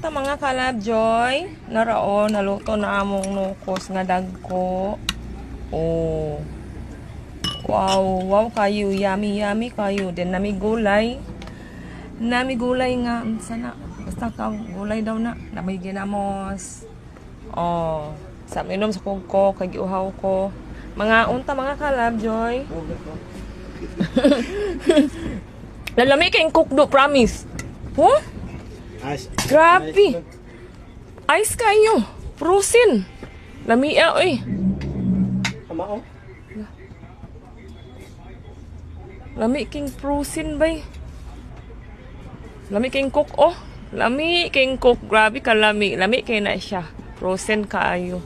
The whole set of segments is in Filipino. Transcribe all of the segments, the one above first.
unta mga kalab joy. Narao naluto na among nukos nga dagko. Oh. Wow, wow kayo, yummy yummy kayo. Then nami gulay. Nami gulay nga sana. Basta ka gulay daw na. Nami ginamos. Oh, sa minom sa kugko kay giuhaw ko. Mga unta mga kalab joy. Lalami kayong cookdo, promise. Huh? Ice. Grabe. Ice kayo. Prusin. Lamia, oy. Kamao. Lami king prusin, bay. Lami king cook, oh. Lami king cook. Grabe ka, lami. Lami kayo na siya. Prusin kaayo.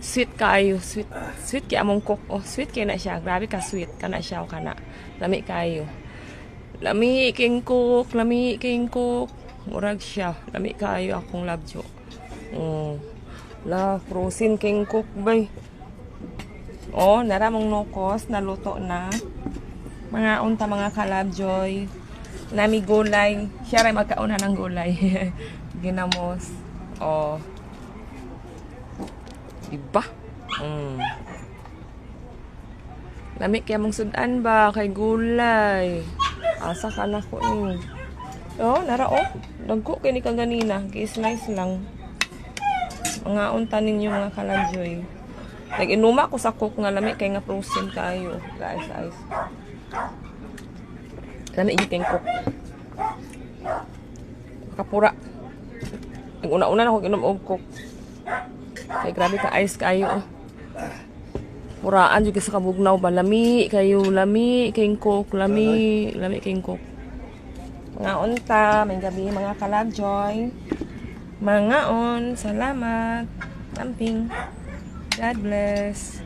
Sweet kaayo. Sweet. Sweet kaya among cook, oh. Sweet kayo na siya. Grabe ka, sweet. Kana siya, o kana. Lami kaayo. Lami king cook. Lami king cook. Murag siya. Lami kaayo akong labjo. La, frozen king cook bay. Oh, naramong nukos. Naluto na. Mga unta mga kalabjoy. Nami gulay. Siya rin magkauna ng gulay. Ginamos. Oh. Diba? Lami kaya mong sudan ba? Kay gulay. Asa ka na ko ni. Oh, nara oh. Dagko kini ka ganina, gi-slice lang. Mga unta ninyo mga kalabjoy. Nag-inuma ko sa cook nga lami kay nga frozen kayo, guys, ice. Lami gyud cook. Kapura. Ang una-una na ko ginom og cook. Kay grabe ka ice kayo. Oh. Puraan jud sa kabugnaw ba lami kayo, lami kay cook, lami kay cook. Mga unta, may gabi mga kalabjoy. Mga on, salamat. Camping. God bless.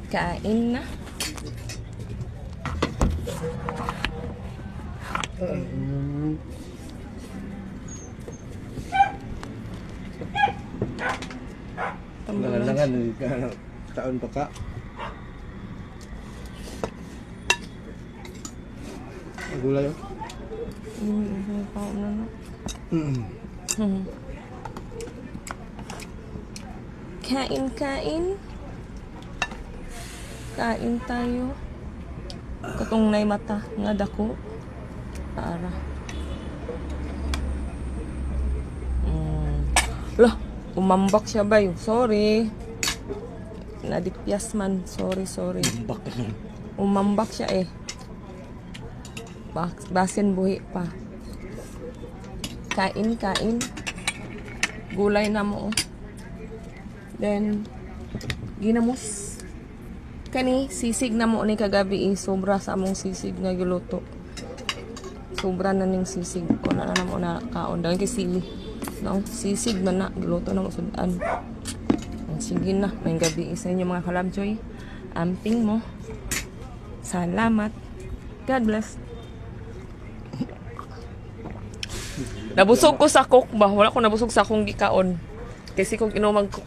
Kain na. Langan taon pa ka. Ang gulay oh. Kain. Kain tayo. Katong nay mata nga dako. Para. Lah, umambak siya ba yun? Sorry. Nadipyas man. Sorry. Umambak siya eh. Basin buhi pa. Kain. Gulay na mo. Then, ginamos. Kani, sisig na mo ni kagabi sobra sa among sisig nga giluto. Sobra na ning sisig. Kung na mo na kaon. Dahil kay sili. No? Sisig man na. Giluto na mo sudan. Sige na. May gabi sa inyo mga kalabjoy. Amping mo. Salamat. God bless. Nabusog ko sa cook ba? Wala ko nabusog sa akong gikaon. Kasi kung inomag ko